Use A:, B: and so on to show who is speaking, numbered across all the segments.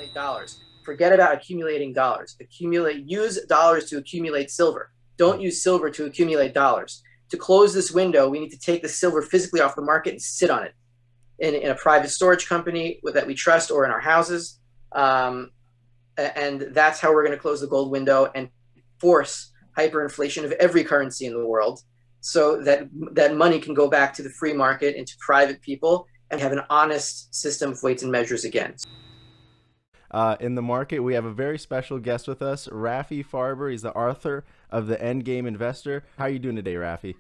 A: accumulate dollars. Forget about accumulating dollars. Use dollars to accumulate silver. Don't use silver to accumulate dollars. To close this window, we need to take the silver physically off the market and sit on it in a private storage company that we trust, or in our houses. And that's how we're going to close the gold window and force hyperinflation of every currency in the world, so that money can go back to the free market and to private people, and have an honest system of weights and measures again.
B: In the market, we have a very special guest with us, Rafi Farber. He's the author of The Endgame Investor. How are you doing today, Rafi?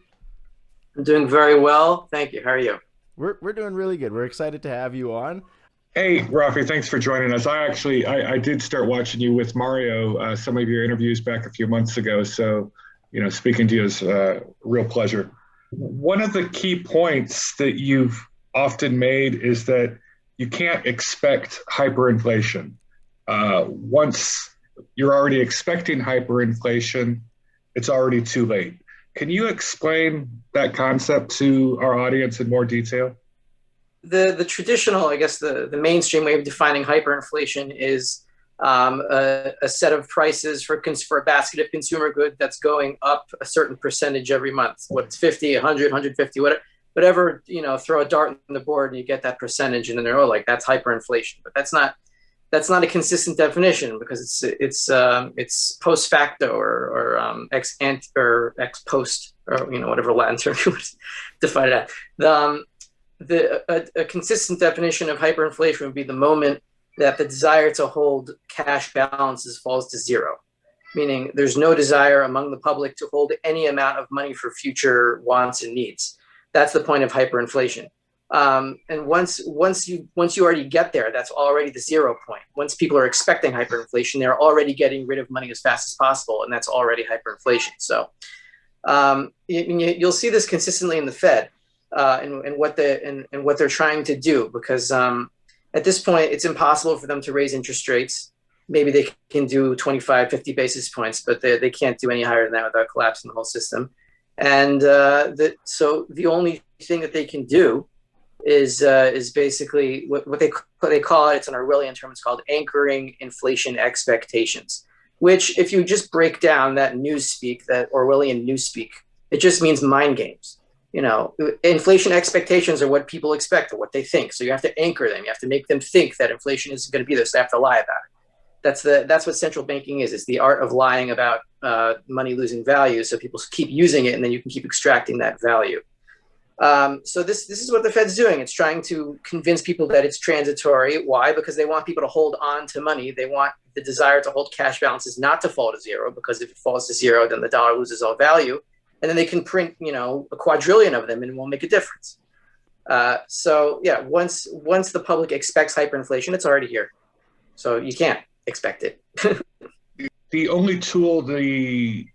A: I'm doing very well. Thank you. How are you?
B: We're doing really good. We're excited to have you on.
C: Hey, Rafi, thanks for joining us. I did start watching you with Mario, some of your interviews back a few months ago. So, speaking to you is a real pleasure. One of the key points that you've often made is that you can't expect hyperinflation. Once you're already expecting hyperinflation, it's already too late. Can you explain that concept to our audience in more detail?
A: The traditional, I guess, the mainstream way of defining hyperinflation is a set of prices for a basket of consumer goods that's going up a certain percentage every month. What's 50, 100, 150, whatever, throw a dart on the board and you get that percentage, and then they're that's hyperinflation. But that's not a consistent definition, because it's post facto or ex ante or ex post, or whatever Latin term you would define it at. A consistent definition of hyperinflation would be the moment that the desire to hold cash balances falls to zero, meaning there's no desire among the public to hold any amount of money for future wants and needs. That's the point of hyperinflation. And once you already get there, that's already the 0 point. Once people are expecting hyperinflation, they're already getting rid of money as fast as possible, and that's already hyperinflation. So you'll see this consistently in the Fed. And what they're trying to do, because at this point it's impossible for them to raise interest rates. Maybe they can do 25, 50 basis points, but they can't do any higher than that without collapsing the whole system. And so the only thing that they can do is basically what they call it. It's an Orwellian term. It's called anchoring inflation expectations, which, if you just break down that newspeak, that Orwellian newspeak, it just means mind games. Inflation expectations are what people expect or what they think. So you have to anchor them. You have to make them think that inflation isn't going to be there. So they have to lie about it. That's what central banking is. It's the art of lying about money losing value. So people keep using it, and then you can keep extracting that value. So this is what the Fed's doing. It's trying to convince people that it's transitory. Why? Because they want people to hold on to money. They want the desire to hold cash balances not to fall to zero, because if it falls to zero, then the dollar loses all value. And then they can print, a quadrillion of them, and it won't make a difference. So yeah, once the public expects hyperinflation, it's already here. So you can't expect it.
C: The only tool the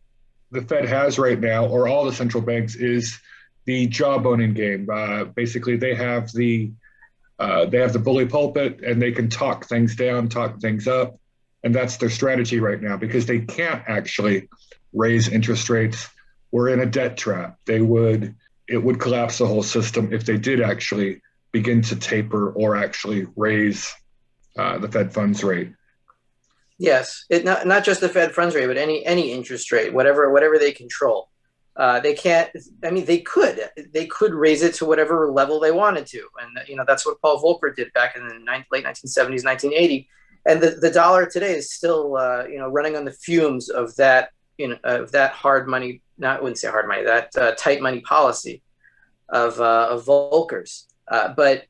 C: Fed has right now, or all the central banks, is the jawboning game. Basically, they have the bully pulpit, and they can talk things down, talk things up, and that's their strategy right now, because they can't actually raise interest rates. We're in a debt trap. It would collapse the whole system if they did actually begin to taper or actually raise the Fed funds rate.
A: Yes, not just the Fed funds rate, but any interest rate, whatever they control. They can't. I mean, they could raise it to whatever level they wanted to, and that's what Paul Volcker did back in the late 1970s, 1980. And the dollar today is still running on the fumes of that of that hard money. I wouldn't say hard money, that tight money policy of Volcker's. But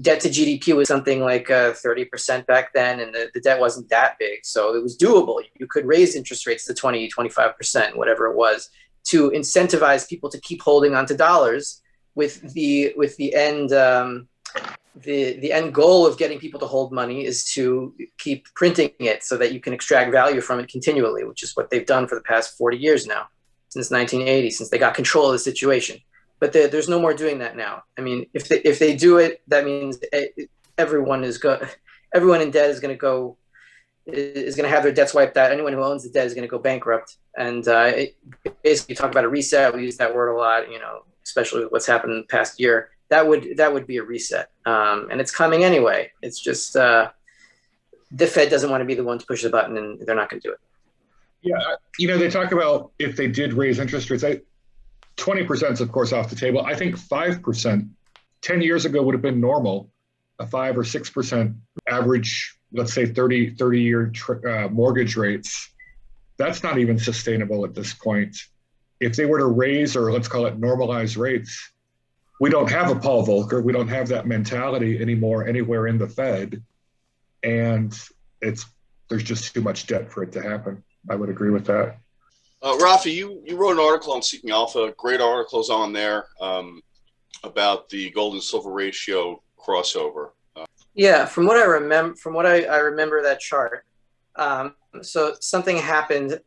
A: debt to GDP was something like 30% back then, and the debt wasn't that big, so it was doable. You could raise interest rates to 20, 25%, whatever it was, to incentivize people to keep holding onto dollars, with the end the end goal of getting people to hold money is to keep printing it so that you can extract value from it continually, which is what they've done for the past 40 years now, since 1980, since they got control of the situation. But there's no more doing that now. I mean, if they do it, that means everyone in debt is going to have their debts wiped out. Anyone who owns the debt is going to go bankrupt. And basically, talk about a reset. We use that word a lot, especially with what's happened in the past year. That would be a reset, and it's coming anyway. It's just the Fed doesn't want to be the one to push the button, and they're not going to do it.
C: Yeah, they talk about if they did raise interest rates, 20% is of course off the table. I think 5%, 10 years ago would have been normal, a 5 or 6% average, let's say 30-year mortgage rates. That's not even sustainable at this point. If they were to raise, or let's call it normalize rates, we don't have a Paul Volcker. We don't have that mentality anymore anywhere in the Fed. And there's just too much debt for it to happen. I would agree with that.
D: Rafi, you wrote an article on Seeking Alpha, great articles on there about the gold and silver ratio crossover.
A: Yeah, from what I remember that chart. So something happened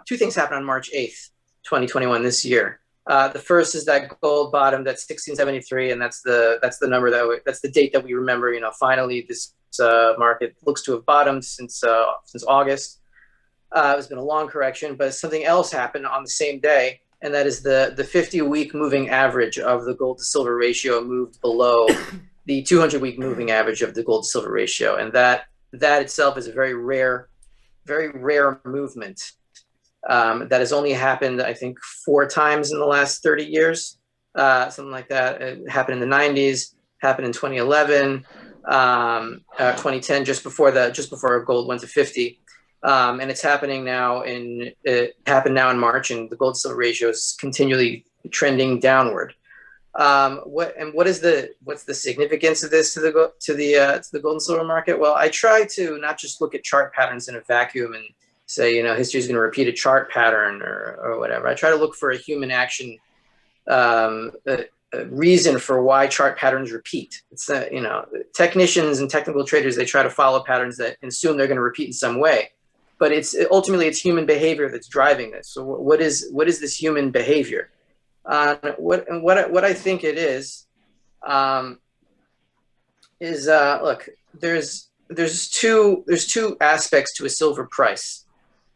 A: two things happened on March 8th, 2021, this year. The first is that gold bottomed at 1673, and that's the number that's the date that we remember. Finally, this market looks to have bottomed since August. It's been a long correction, but something else happened on the same day, and that is the 50-week moving average of the gold to silver ratio moved below the 200-week moving average of the gold to silver ratio, and that itself is a very rare movement. That has only happened, I think, 4 times in the last 30 years, something like that. It happened in the 90s, happened in 2011, 2010, just before gold went to 50. And it's happening now it happened now in March, and the gold to silver ratio is continually trending downward. What's the significance of this to the gold and silver market? Well, I try to not just look at chart patterns in a vacuum and say, history is going to repeat a chart pattern or whatever. I try to look for a human action, a reason for why chart patterns repeat. It's that, technicians and technical traders, they try to follow patterns that assume they're going to repeat in some way. But ultimately it's human behavior that's driving this. So what is this human behavior? What I think it is look, there's two aspects to a silver price.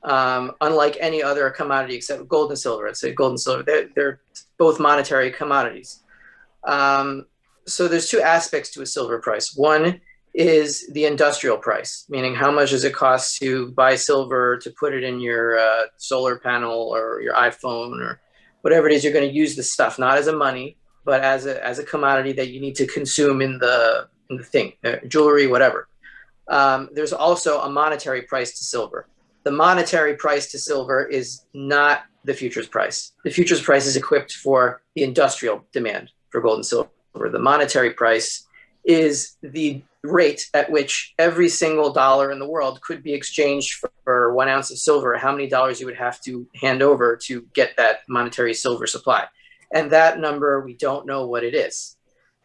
A: Unlike any other commodity except gold and silver. I'd say gold and silver, they're both monetary commodities. So there's 2 aspects to a silver price. One is the industrial price, meaning how much does it cost to buy silver to put it in your solar panel or your iPhone or whatever it is you're going to use the stuff, not as a money, but as a commodity that you need to consume in the thing, jewelry, whatever. There's also a monetary price to silver. The monetary price to silver is not the futures price. The futures price is equipped for the industrial demand for gold and silver. The monetary price is the rate at which every single dollar in the world could be exchanged for 1 ounce of silver, how many dollars you would have to hand over to get that monetary silver supply. And that number, we don't know what it is.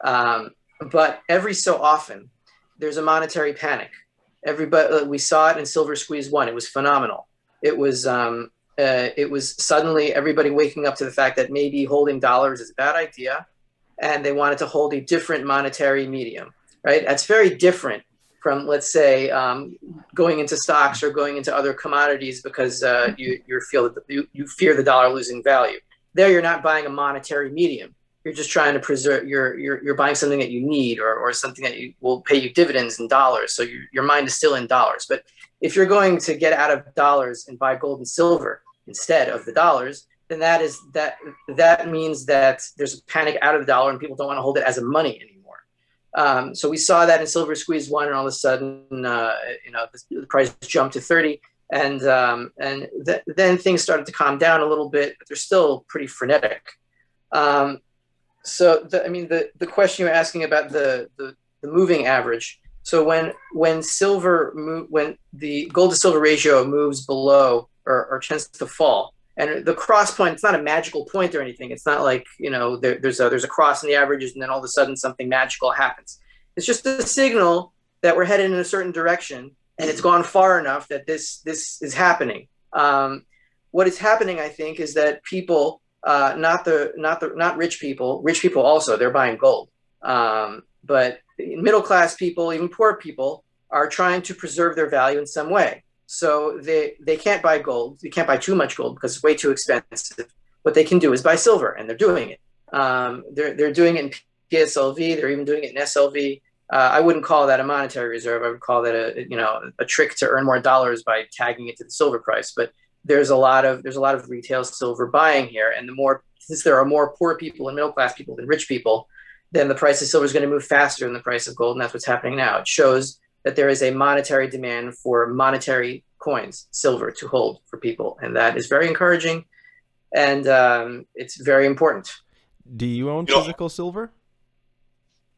A: But every so often, there's a monetary panic. We saw it in Silversqueeze 1. It was phenomenal. It was suddenly everybody waking up to the fact that maybe holding dollars is a bad idea, and they wanted to hold a different monetary medium, right? That's very different from, let's say, going into stocks or going into other commodities because you fear the dollar losing value. There, you're not buying a monetary medium. You're just trying to preserve. You're buying something that you need or something that will pay you dividends in dollars. So your mind is still in dollars. But if you're going to get out of dollars and buy gold and silver instead of the dollars, then that means that there's a panic out of the dollar and people don't want to hold it as a money anymore. So we saw that in Silversqueeze 1, and all of a sudden, the price jumped to 30, and then things started to calm down a little bit, but they're still pretty frenetic. So the question you're asking about the moving average. So when the gold to silver ratio moves below or tends to fall, and the cross point, it's not a magical point or anything. It's not like, there's a cross in the averages and then all of a sudden something magical happens. It's just a signal that we're headed in a certain direction, and it's gone far enough that this is happening. What is happening, I think, is that people, not rich people also, they're buying gold. But middle class people, even poor people, are trying to preserve their value in some way. So they can't buy gold. They can't buy too much gold because it's way too expensive. What they can do is buy silver, and they're doing it. They're doing it in PSLV. They're even doing it in SLV. I wouldn't call that a monetary reserve. I would call that a trick to earn more dollars by tagging it to the silver price. But there's a lot of retail silver buying here, and since there are more poor people and middle class people than rich people, then the price of silver is going to move faster than the price of gold, and that's what's happening now. It shows that there is a monetary demand for monetary coins, silver, to hold for people, and that is very encouraging, and it's very important.
B: Do you own physical silver?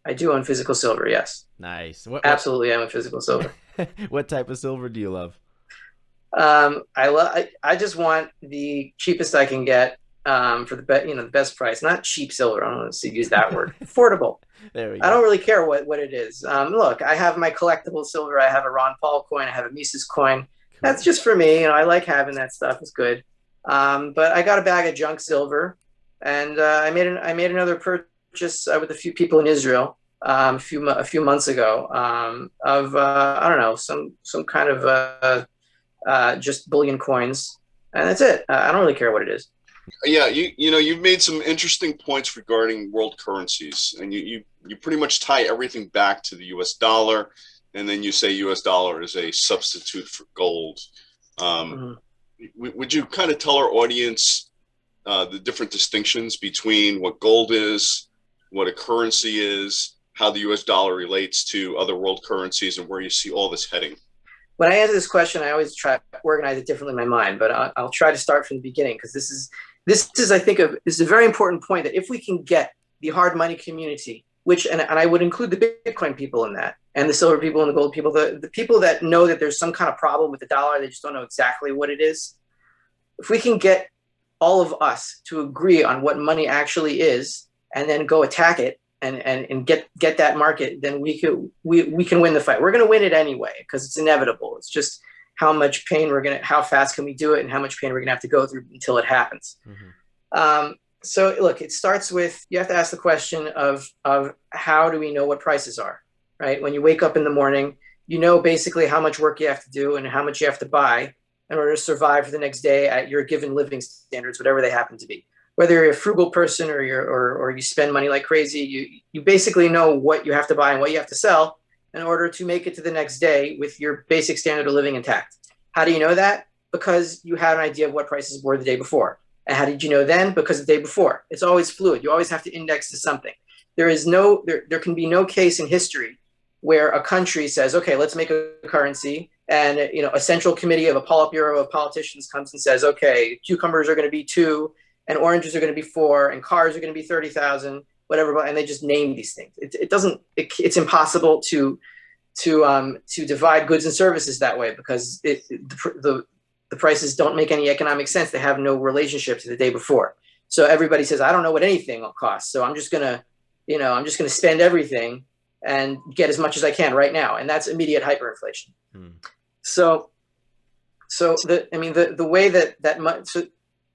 A: I do own physical silver, yes.
B: Nice.
A: Absolutely, I own physical silver.
B: What type of silver do you love?
A: I just want the cheapest I can get for the best price. Not cheap silver. I don't want to use that word. Affordable.
B: There we go.
A: I don't really care what it is. Look, I have my collectible silver. I have a Ron Paul coin. I have a Mises coin. Cool. That's just for me. I like having that stuff. It's good. But I got a bag of junk silver, and I made another purchase with a few people in Israel a few months ago of I don't know, some kind of just bullion coins, and that's it. I don't really care what it is.
D: Yeah, you've made some interesting points regarding world currencies, and you pretty much tie everything back to the U.S. dollar, and then you say U.S. dollar is a substitute for gold. Would you kind of tell our audience the different distinctions between what gold is, what a currency is, how the U.S. dollar relates to other world currencies, and where you see all this heading?
A: When I answer this question, I always try to organize it differently in my mind, but I'll try to start from the beginning, because this is I think this is a very important point, that if we can get the hard money community, and I would include the Bitcoin people in that, and the silver people and the gold people, the people that know that there's some kind of problem with the dollar, they just don't know exactly what it is. If we can get all of us to agree on what money actually is, and then go attack it, and get that market, then we can win the fight. We're going to win it anyway, because it's inevitable. It's just how fast can we do it, and how much pain we're going to have to go through until it happens. So look, it starts with, you have to ask the question of how do we know what prices are, right? When you wake up in the morning, you know basically how much work you have to do and how much you have to buy in order to survive for the next day at your given living standards, whatever they happen to be. Whether you're a frugal person or you spend money like crazy, you basically know what you have to buy and what you have to sell in order to make it to the next day with your basic standard of living intact. How do you know that? Because you had an idea of what prices were the day before. And how did you know then? Because the day before. It's always fluid. You always have to index to something. There can be no case in history where a country says, okay, let's make a currency, and a central committee of a Politburo of politicians comes and says, okay, cucumbers are going to be 2, and oranges are going to be 4, and cars are going to be 30,000, whatever, and they just name these things. It's impossible to divide goods and services that way, because the prices don't make any economic sense. They have no relationship to the day before. So everybody says, I don't know what anything will cost, so I'm just gonna spend everything and get as much as I can right now, and that's immediate hyperinflation. So the way that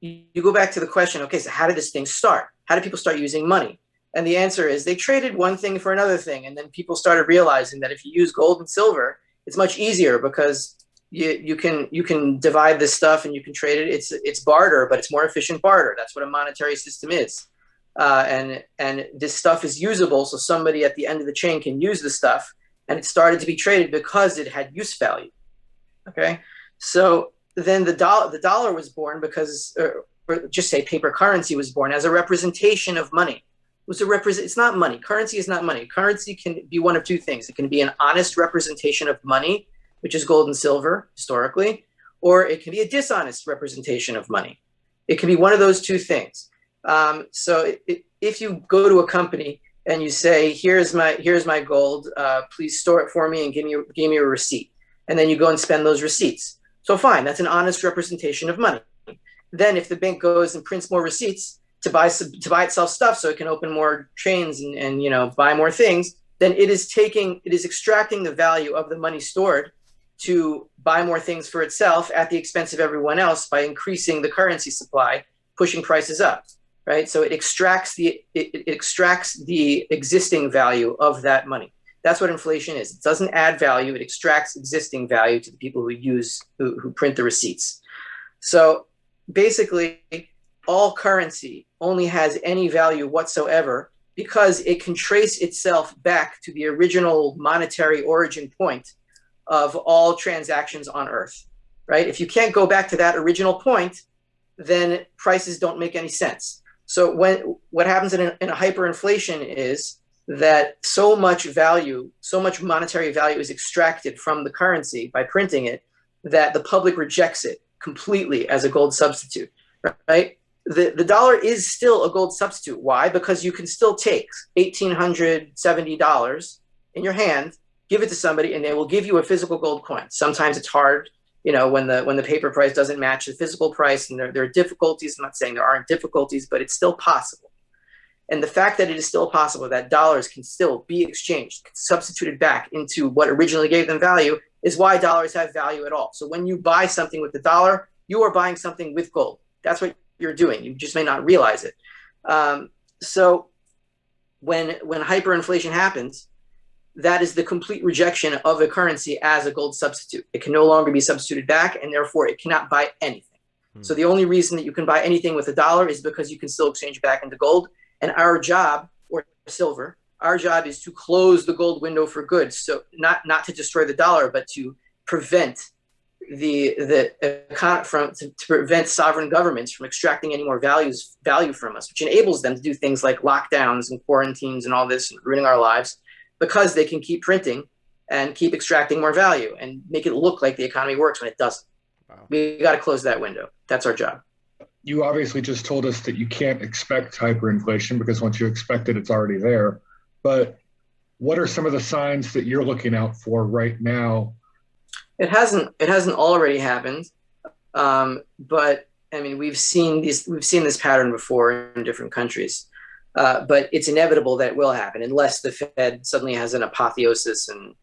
A: you go back to the question, okay, so how did this thing start? How did people start using money? And the answer is they traded one thing for another thing, and then people started realizing that if you use gold and silver, it's much easier, because you can divide this stuff and you can trade it. It's barter, but it's more efficient barter. That's what a monetary system is. And this stuff is usable, so somebody at the end of the chain can use the stuff, and it started to be traded because it had use value. Okay, so then the dollar was born because, or just say paper currency was born as a representation of money. It's not money. Currency is not money. Currency can be one of two things. It can be an honest representation of money, which is gold and silver historically, or it can be a dishonest representation of money. It can be one of those two things. So if you go to a company and you say, here's my gold, please store it for me and give me a receipt, and then you go and spend those receipts. So fine, that's an honest representation of money. Then if the bank goes and prints more receipts to buy itself stuff so it can open more chains and buy more things, then it is extracting the value of the money stored to buy more things for itself at the expense of everyone else by increasing the currency supply, pushing prices up, right? So it extracts the existing value of that money. That's what inflation is. It doesn't add value. It extracts existing value to the people who print the receipts. So basically, all currency only has any value whatsoever because it can trace itself back to the original monetary origin point of all transactions on Earth, right? If you can't go back to that original point, then prices don't make any sense. So what happens in a hyperinflation is that so much monetary value is extracted from the currency by printing it, that the public rejects it completely as a gold substitute, right? The dollar is still a gold substitute. Why? Because you can still take $1,870 in your hand, give it to somebody, and they will give you a physical gold coin. Sometimes it's hard, when the paper price doesn't match the physical price, and there are difficulties. I'm not saying there aren't difficulties, but it's still possible. And the fact that it is still possible that dollars can still be exchanged, substituted back into what originally gave them value, is why dollars have value at all. So when you buy something with the dollar, you are buying something with gold. That's what you're doing. You just may not realize it. So when hyperinflation happens, that is the complete rejection of a currency as a gold substitute. It can no longer be substituted back, and therefore it cannot buy anything. So the only reason that you can buy anything with a dollar is because you can still exchange it back into gold. And our job, or silver, our job is to close the gold window for good. So not to destroy the dollar, but to prevent to prevent sovereign governments from extracting any more value from us, which enables them to do things like lockdowns and quarantines and all this, and ruining our lives, because they can keep printing and keep extracting more value and make it look like the economy works when it doesn't. Wow. We got to close that window. That's our job.
C: You obviously just told us that you can't expect hyperinflation because once you expect it, it's already there. But what are some of the signs that you're looking out for right now?
A: It hasn't already happened, but I mean we've seen this pattern before in different countries. But it's inevitable that it will happen unless the Fed suddenly has an apotheosis and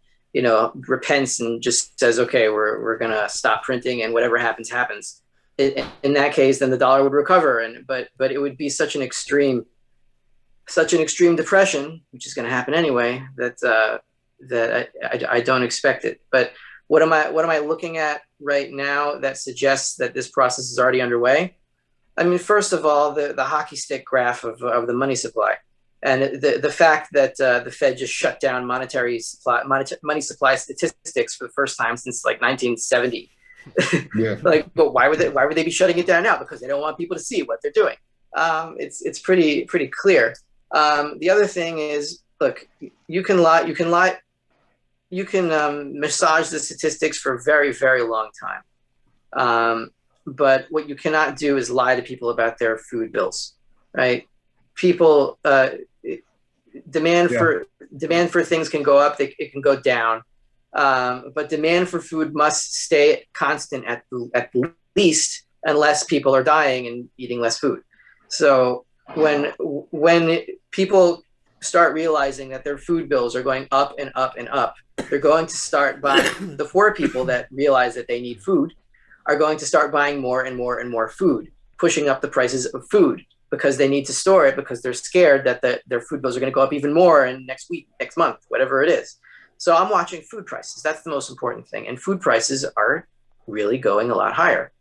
A: repents and just says, okay, we're gonna stop printing, and whatever happens happens. In that case, then the dollar would recover, but it would be such an extreme depression, which is going to happen anyway, that I don't expect it. But what am I looking at right now that suggests that this process is already underway? I mean, first of all, the hockey stick graph of the money supply, and the fact that the Fed just shut down money supply statistics for the first time since like 1970. Yeah. But why would they be shutting it down now? Because they don't want people to see what they're doing. It's pretty clear. The other thing is, look, you can massage the statistics for a very, very long time. But what you cannot do is lie to people about their food bills, right? People demand for things can go up, it can go down. But demand for food must stay constant at least, unless people are dying and eating less food. So when people start realizing that their food bills are going up and up and up, they're going to start buying. The poor people that realize that they need food are going to start buying more and more and more food, pushing up the prices of food because they need to store it, because they're scared that their food bills are going to go up even more in next week, next month, whatever it is. So I'm watching food prices. That's the most important thing. And food prices are really going a lot higher.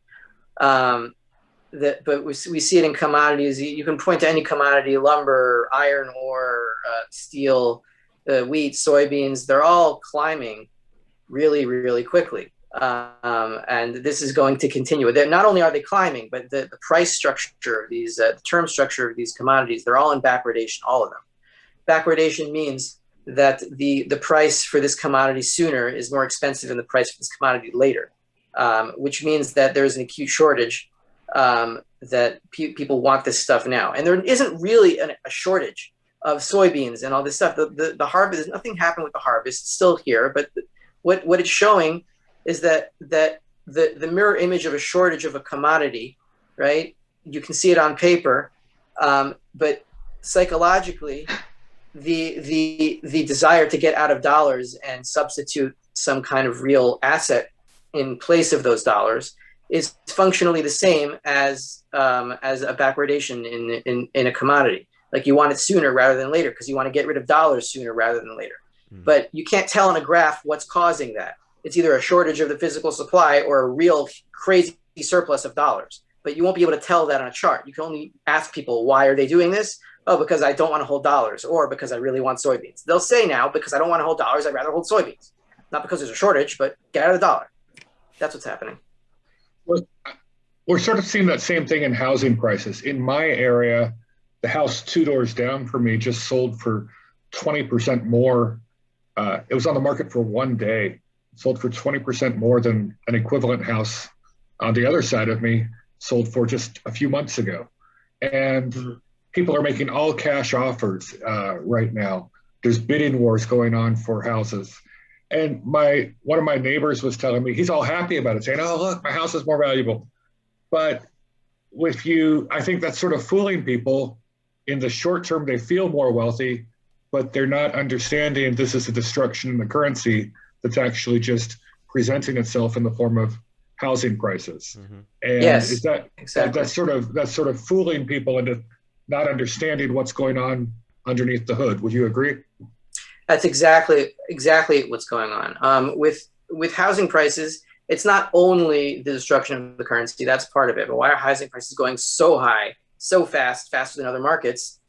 A: But we see it in commodities. You can point to any commodity: lumber, iron ore, steel, wheat, soybeans. They're all climbing really, really quickly. And this is going to continue. Not only are they climbing, but the price structure of these, the term structure of these commodities, they're all in backwardation, all of them. Backwardation means that the price for this commodity sooner is more expensive than the price for this commodity later, which means that there's an acute shortage, that people want this stuff now. And there isn't really a shortage of soybeans and all this stuff. The harvest, nothing happened with the harvest, it's still here, but what it's showing is that the mirror image of a shortage of a commodity, right? You can see it on paper, but psychologically, the desire to get out of dollars and substitute some kind of real asset in place of those dollars is functionally the same as a backwardation in a commodity. Like, you want it sooner rather than later because you want to get rid of dollars sooner rather than later. But you can't tell in a graph what's causing that. It's either a shortage of the physical supply or a real crazy surplus of dollars. But you won't be able to tell that on a chart. You can only ask people, why are they doing this? oh, because I don't want to hold dollars, or because I really want soybeans. They'll say now, because I don't want to hold dollars, I'd rather hold soybeans. Not because there's a shortage, but get out of the dollar. That's what's happening.
C: We're sort of seeing that same thing in housing prices. In my area, the house 2 doors down from me just sold for 20% more. It was on the market for 1 day, sold for 20% more than an equivalent house on the other side of me sold for just a few months ago. And people are making all cash offers right now. There's bidding wars going on for houses. And one of my neighbors was telling me, he's all happy about it, saying, oh, look, my house is more valuable. But I think that's sort of fooling people. In the short term, they feel more wealthy, but they're not understanding this is a destruction in the currency that's actually just presenting itself in the form of housing prices. And
A: yes,
C: is that
A: exactly.
C: that's sort of fooling people into not understanding what's going on underneath the hood? Would you agree?
A: That's exactly what's going on. With housing prices, it's not only the destruction of the currency, that's part of it. But why are housing prices going so high, so fast, faster than other markets?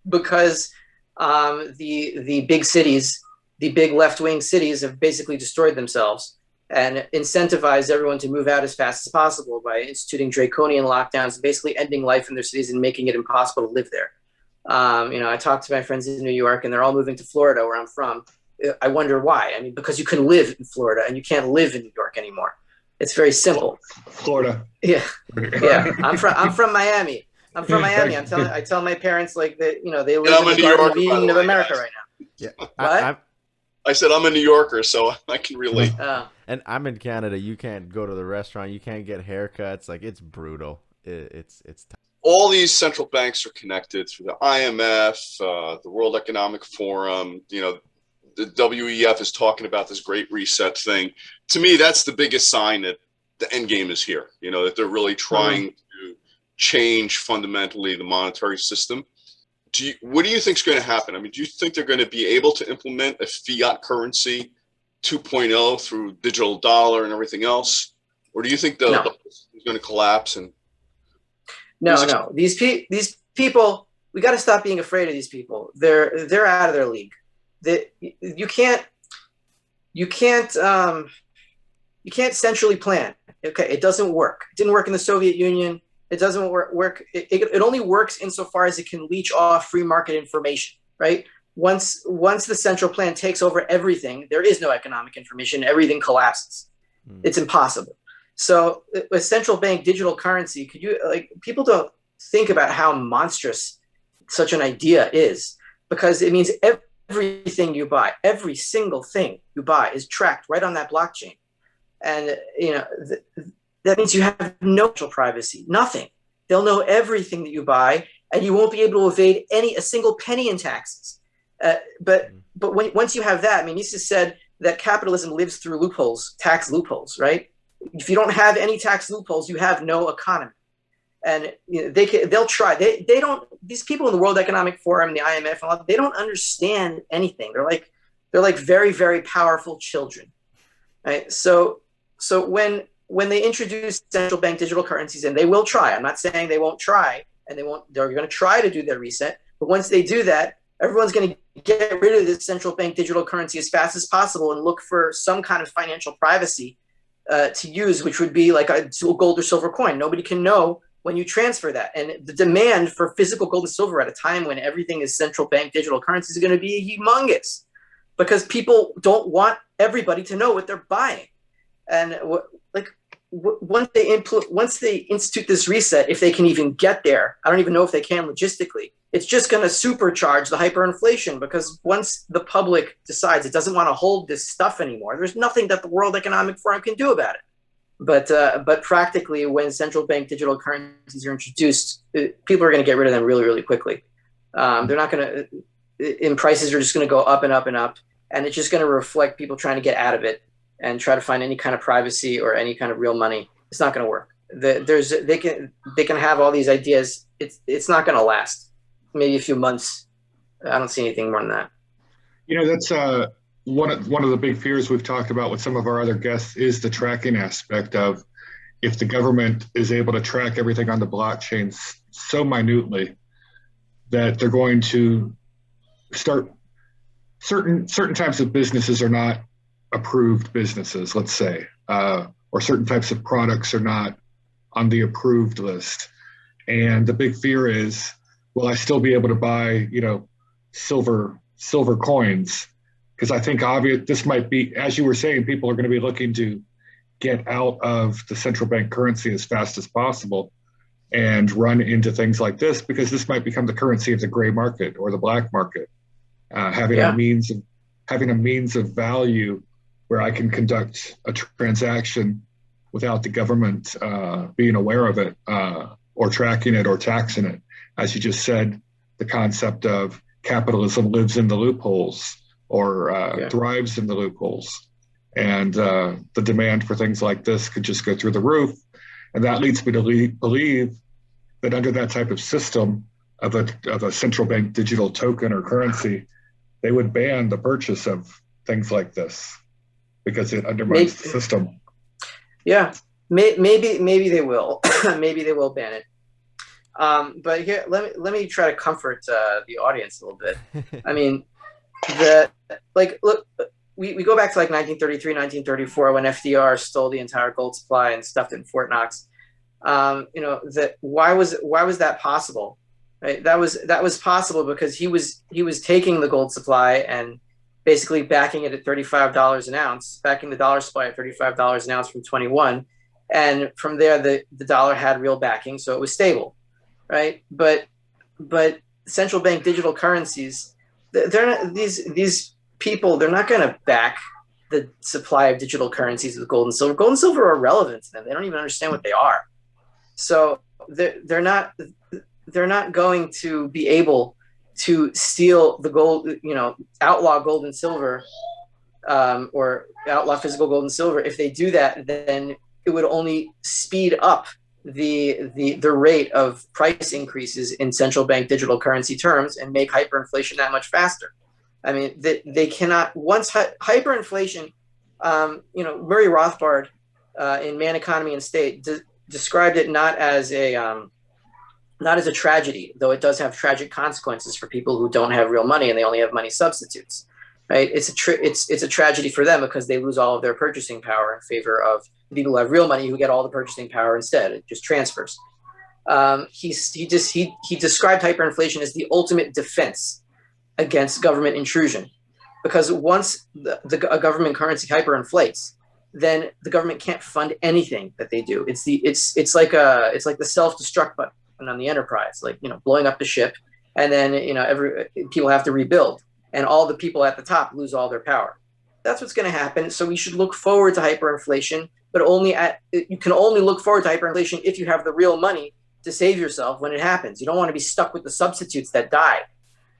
A: Because the big cities, the big left-wing cities have basically destroyed themselves and incentivized everyone to move out as fast as possible by instituting draconian lockdowns, basically ending life in their cities and making it impossible to live there. I talked to my friends in New York, and they're all moving to Florida, where I'm from. I wonder why. I mean, because you can live in Florida and you can't live in New York anymore. It's very simple.
C: Florida.
A: Yeah. I'm from Miami. I tell my parents like that, they live in the Garden of Eden of America right now.
B: Yeah.
D: I said I'm a New Yorker, so I can relate.
B: And I'm in Canada. You can't go to the restaurant. You can't get haircuts. Like, it's brutal. It's tough.
D: All these central banks are connected through the IMF, the World Economic Forum. The WEF is talking about this great reset thing. To me, that's the biggest sign that the end game is here. That they're really trying to change fundamentally the monetary system. What do you think is going to happen? I mean, do you think they're going to be able to implement a fiat currency 2.0 through digital dollar and everything else? Or do you think the is going to collapse? And
A: No. These people, we got to stop being afraid of these people. They're out of their league. You can't centrally plan. Okay, it doesn't work. It didn't work in the Soviet Union. It doesn't work. It only works insofar as it can leech off free market information, right? Once the central plan takes over everything, there is no economic information. Everything collapses. It's impossible. So a central bank digital currency, people don't think about how monstrous such an idea is, because it means everything you buy, every single thing you buy is tracked right on that blockchain. And, that means you have no privacy, nothing. They'll know everything that you buy, and you won't be able to evade a single penny in taxes. But once you have that, I mean, Mises said that capitalism lives through loopholes, tax loopholes, right? If you don't have any tax loopholes, you have no economy. And they'll try. They don't. These people in the World Economic Forum, the IMF, they don't understand anything. They're like very, very powerful children, right? So when they introduce central bank digital currencies, and they will try. I'm not saying they won't try, and they're going to try to do their reset. But once they do that, everyone's going to get rid of this central bank digital currency as fast as possible and look for some kind of financial privacy to use, which would be like a gold or silver coin. Nobody can know when you transfer that. And the demand for physical gold and silver at a time when everything is central bank digital currencies is going to be humongous, because people don't want everybody to know what they're buying. And once they institute this reset, if they can even get there, I don't even know if they can logistically, it's just going to supercharge the hyperinflation, because once the public decides it doesn't want to hold this stuff anymore, there's nothing that the World Economic Forum can do about it. But practically, when central bank digital currencies are introduced, people are going to get rid of them really, really quickly. They're not going to, and prices are just going to go up and up and up, and it's just going to reflect people trying to get out of it and try to find any kind of privacy or any kind of real money. It's not going to work. They can have all these ideas. It's not going to last. Maybe a few months. I don't see anything more than that.
C: That's one of the big fears we've talked about with some of our other guests is the tracking aspect of, if the government is able to track everything on the blockchain so minutely, that they're going to start certain types of businesses are not approved businesses, let's say, or certain types of products are not on the approved list. And the big fear is, will I still be able to buy, silver coins? Because I think this might be, as you were saying, people are going to be looking to get out of the central bank currency as fast as possible and run into things like this, because this might become the currency of the gray market or the black market. Having a means of value where I can conduct a transaction without the government being aware of it, or tracking it or taxing it. As you just said, the concept of capitalism lives in the loopholes or thrives in the loopholes. And the demand for things like this could just go through the roof. And that leads me to believe that under that type of system of a central bank digital token or currency, they would ban the purchase of things like this because it undermines the system.
A: Yeah, maybe they will. Maybe they will ban it. But here, let me try to comfort the audience a little bit. I mean, look, we go back to like 1933, 1934 when FDR stole the entire gold supply and stuffed it in Fort Knox. Why was that possible? Right? That was possible because he was taking the gold supply and basically backing it at $35 an ounce, backing the dollar supply at $35 an ounce from 21, and from there the dollar had real backing, so it was stable, right? But central bank digital currencies, they're not, these people, they're not going to back the supply of digital currencies with gold and silver. Gold and silver are irrelevant to them. They don't even understand what they are. So they're not going to be able to steal the gold, outlaw gold and silver, or outlaw physical gold and silver. If they do that, then it would only speed up the rate of price increases in central bank digital currency terms and make hyperinflation that much faster. I mean, they cannot, once hyperinflation, Murray Rothbard in Man, Economy, and State described it not as a tragedy, though it does have tragic consequences for people who don't have real money and they only have money substitutes, right? It's a tragedy for them because they lose all of their purchasing power in favor of people who have real money who get all the purchasing power instead. It just transfers. He described hyperinflation as the ultimate defense against government intrusion, because once a government currency hyperinflates, then the government can't fund anything that they do. It's like the self-destruct button on the Enterprise, like blowing up the ship, and then people have to rebuild, and all the people at the top lose all their power. That's what's going to happen. So we should look forward to hyperinflation, but you can only look forward to hyperinflation if you have the real money to save yourself when it happens. You don't want to be stuck with the substitutes that die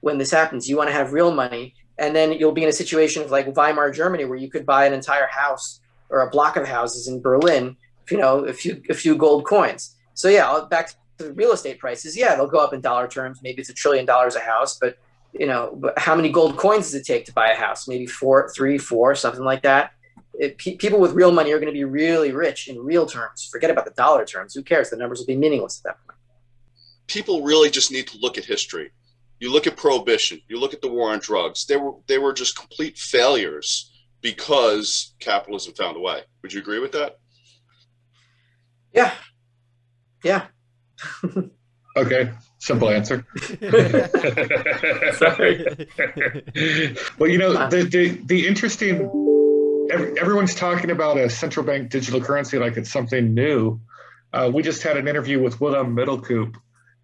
A: when this happens. You want to have real money, and then you'll be in a situation of like Weimar Germany, where you could buy an entire house or a block of houses in Berlin, a few gold coins. So yeah, back to the real estate prices. Yeah, they'll go up in dollar terms. Maybe it's $1 trillion a house, but but how many gold coins does it take to buy a house? Maybe 3, 4, something like that. People with real money are going to be really rich in real terms. Forget about the dollar terms. Who cares? The numbers will be meaningless at that point.
D: People really just need to look at history. You look at Prohibition. You look at the war on drugs. They were just complete failures because capitalism found a way. Would you agree with that?
C: Yeah. Okay. Simple answer.
A: Sorry.
C: Well, the interesting, everyone's talking about a central bank digital currency like it's something new. We just had an interview with Willem Middelkoop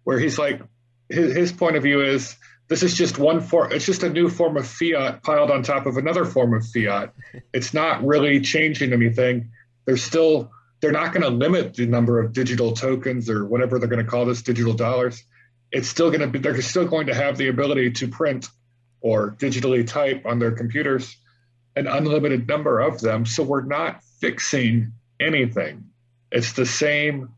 C: where he's like, his point of view is this is just one form. It's just a new form of fiat piled on top of another form of fiat. It's not really changing anything. They're not going to limit the number of digital tokens or whatever they're going to call this, digital dollars. They're still going to have the ability to print or digitally type on their computers an unlimited number of them. So we're not fixing anything. It's the same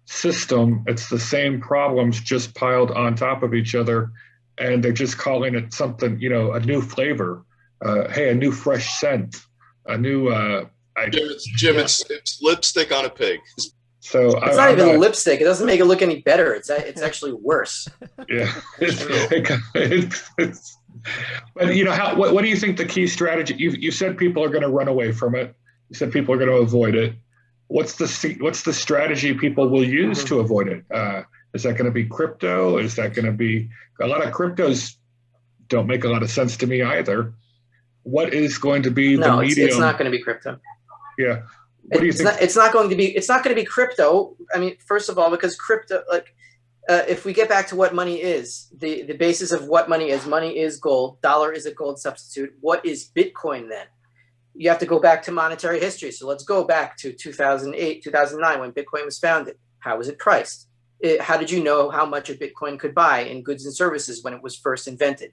C: system. It's the same problems just piled on top of each other. And they're just calling it something, a new flavor. A new fresh scent, a new
D: Jim, it's lipstick on a pig.
C: So
A: it's not even lipstick. It doesn't make it look any better. It's actually worse.
C: Yeah. But you know, what do you think the key strategy? You said people are going to run away from it. You said people are going to avoid it. What's the strategy people will use to avoid it? Is that going to be crypto? Is that going to be a lot of cryptos? Don't make a lot of sense to me either. What is going to be the medium?
A: It's not going to be crypto.
C: Yeah. What do you think?
A: It's not going to be crypto. I mean, first of all, because crypto, if we get back to what money is, the basis of what money is gold. Dollar is a gold substitute. What is Bitcoin then? You have to go back to monetary history. So let's go back to 2008, 2009, when Bitcoin was founded. How was it priced? How did you know how much a Bitcoin could buy in goods and services when it was first invented?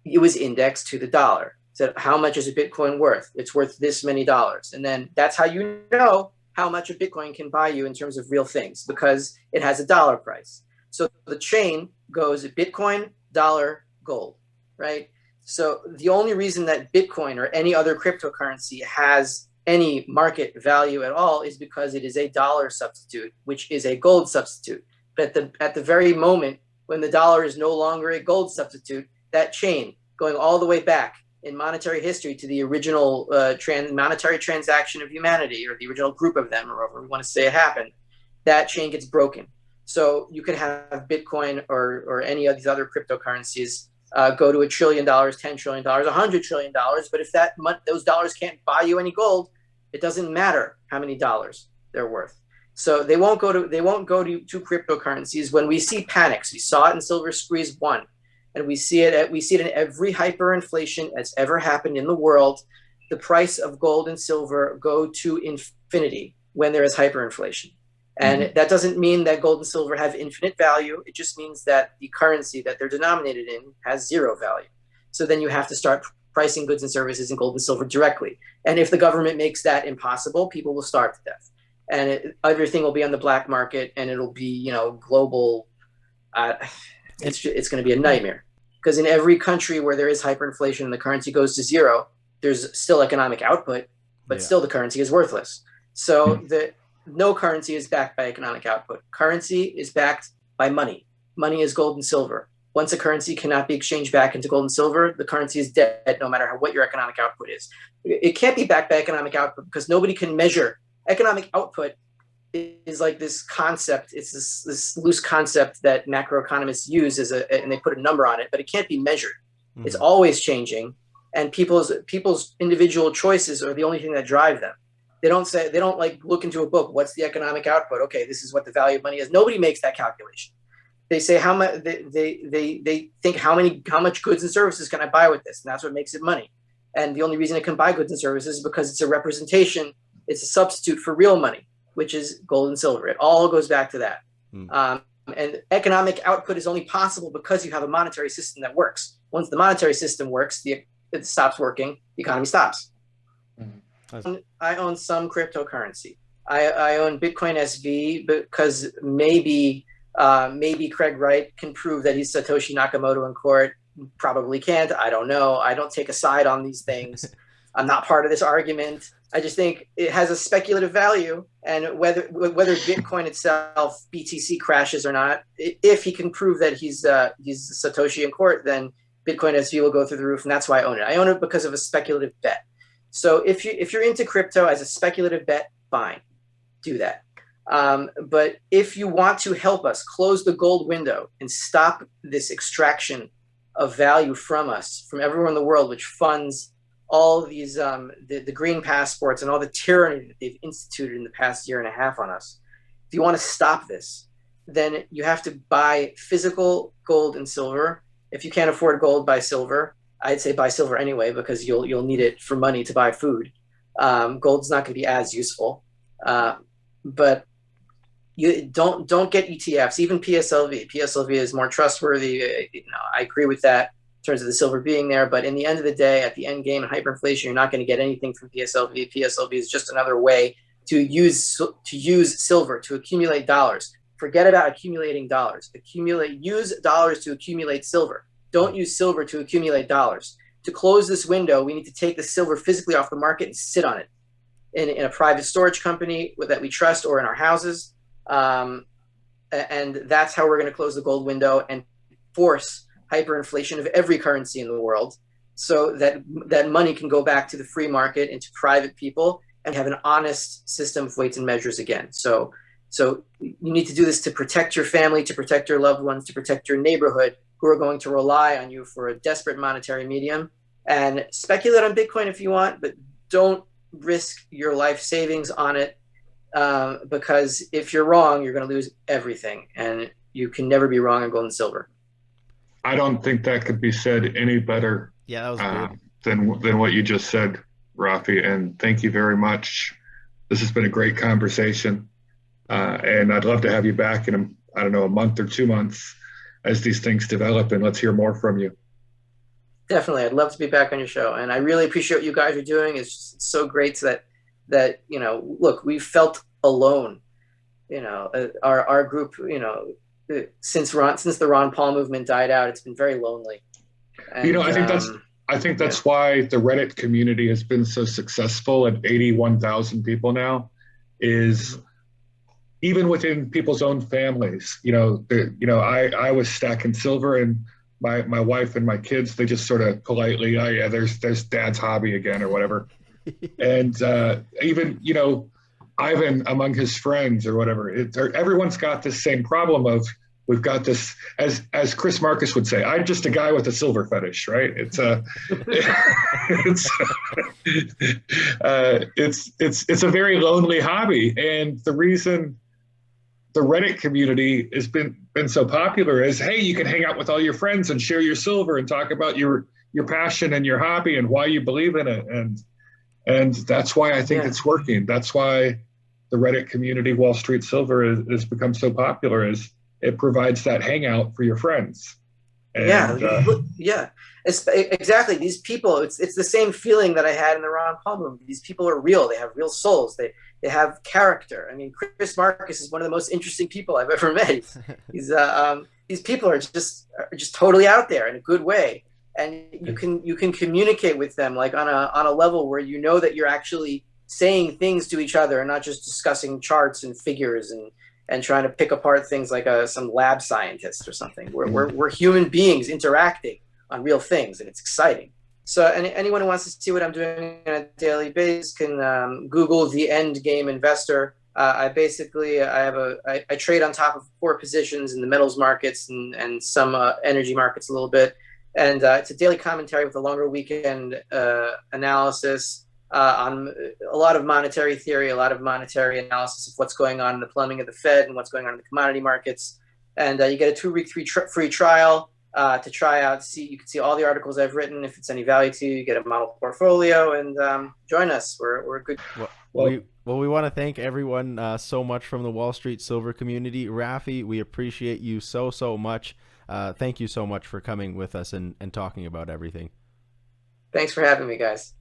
A: It was indexed to the dollar. So how much is a Bitcoin worth? It's worth this many dollars. And then that's how you know how much a Bitcoin can buy you in terms of real things, because it has a dollar price. So the chain goes Bitcoin, dollar, gold, right? So the only reason that Bitcoin or any other cryptocurrency has any market value at all is because it is a dollar substitute, which is a gold substitute. But at the very moment when the dollar is no longer a gold substitute, that chain going all the way back in monetary history to the original monetary transaction of humanity, or the original group of them, or however we want to say it happened, that chain gets broken. So you could have Bitcoin or any of these other cryptocurrencies go to $1 trillion, $10 trillion, $100 trillion. But if those dollars can't buy you any gold, it doesn't matter how many dollars they're worth. So they won't go to cryptocurrencies. When we see panics, we saw it in Silversqueeze 1, and we see it in every hyperinflation that's ever happened in the world. The price of gold and silver go to infinity when there is hyperinflation. And that doesn't mean that gold and silver have infinite value. It just means that the currency that they're denominated in has zero value. So then you have to start pricing goods and services in gold and silver directly. And if the government makes that impossible, people will starve to death. And everything will be on the black market, and it'll be, global. It's going to be a nightmare, because in every country where there is hyperinflation and the currency goes to zero, there's still economic output, but still the currency is worthless. So no currency is backed by economic output. Currency is backed by money. Money is gold and silver. Once a currency cannot be exchanged back into gold and silver, the currency is dead, no matter what your economic output is. It can't be backed by economic output because nobody can measure. Economic output is like this concept. It's this loose concept that macroeconomists use and they put a number on it, but it can't be measured. It's always changing, and people's individual choices are the only thing that drive them. They don't like look into a book. What's the economic output? Okay, this is what the value of money is. Nobody makes that calculation. They say how much. They think how much goods and services can I buy with this, and that's what makes it money. And the only reason it can buy goods and services is because it's a representation. It's a substitute for real money, which is gold and silver. It all goes back to that. And economic output is only possible because you have a monetary system that works. Once the monetary system works, it stops working. The economy stops. I own some cryptocurrency. I own Bitcoin SV because maybe Craig Wright can prove that he's Satoshi Nakamoto in court. Probably can't. I don't know. I don't take a side on these things. I'm not part of this argument. I just think it has a speculative value, and whether Bitcoin itself, BTC, crashes or not, if he can prove that he's Satoshi in court, then Bitcoin SV will go through the roof, and that's why I own it. I own it because of a speculative bet. So if you're into crypto as a speculative bet, fine, do that. But if you want to help us close the gold window and stop this extraction of value from us, from everyone in the world, which funds all these the green passports and all the tyranny that they've instituted in the past year and a half on us, if you want to stop this, then you have to buy physical gold and silver. If you can't afford gold, buy silver. I'd say buy silver anyway, because you'll need it for money to buy food. Gold's not going to be as useful, but you don't get ETFs. Even PSLV. PSLV is more trustworthy. I agree with that in terms of the silver being there. But in the end of the day, at the end game in hyperinflation, you're not going to get anything from PSLV. PSLV is just another way to use silver to accumulate dollars. Forget about accumulating dollars. Use dollars to accumulate silver. Don't use silver to accumulate dollars. To close this window, we need to take the silver physically off the market and sit on it. in a private storage company that we trust or in our houses. And that's how we're going to close the gold window and force hyperinflation of every currency in the world, so that money can go back to the free market, into private people, and have an honest system of weights and measures again. So you need to do this to protect your family, to protect your loved ones, to protect your neighborhood, who are going to rely on you for a desperate monetary medium. And speculate on Bitcoin if you want, but don't risk your life savings on it, because if you're wrong, you're going to lose everything, and you can never be wrong on gold and silver.
C: I don't think that could be said any better.
B: Yeah, that was good.
C: Than what you just said, Rafi. And thank you very much. This has been a great conversation, and I'd love to have you back in a month or 2 months as these things develop, and let's hear more from you.
A: Definitely, I'd love to be back on your show, and I really appreciate what you guys are doing. It's so great that look, we felt alone. Our group, since the Ron Paul movement died out, it's been very lonely. And,
C: I think that's why the Reddit community has been so successful at 81,000 people now, is even within people's own families. I was stacking silver, and my wife and my kids, they just sort of politely, oh yeah, there's dad's hobby again or whatever. And even, Ivan among his friends or whatever, everyone's got this same problem of, we've got this, as Chris Marcus would say, I'm just a guy with a silver fetish, right? It's it's a very lonely hobby. And the reason the Reddit community has been so popular is, hey, you can hang out with all your friends and share your silver and talk about your passion and your hobby and why you believe in it. And that's why I think it's working. That's why the Reddit community, Wall Street Silver, has become so popular, is it provides that hangout for your friends. And,
A: exactly. These people, it's the same feeling that I had in the Ron Paul movement. These people are real. They have real souls. They have character. I mean, Chris Marcus is one of the most interesting people I've ever met. These people are just totally out there in a good way. And you can communicate with them like on a level where you know that you're actually saying things to each other and not just discussing charts and figures and trying to pick apart things like some lab scientist or something. We're human beings interacting on real things, and it's exciting. So anyone who wants to see what I'm doing on a daily basis can Google the Endgame Investor. I trade on top of 4 positions in the metals markets and some energy markets a little bit. And it's a daily commentary with a longer weekend analysis on a lot of monetary theory, a lot of monetary analysis of what's going on in the plumbing of the Fed and what's going on in the commodity markets. And you get a 2-week free trial to try out. You can see all the articles I've written. If it's any value to you, you get a model portfolio, and join us. We're good.
B: We want to thank everyone so much from the Wall Street Silver community. Rafi, we appreciate you so much. Thank you so much for coming with us and talking about everything.
A: Thanks for having me, guys.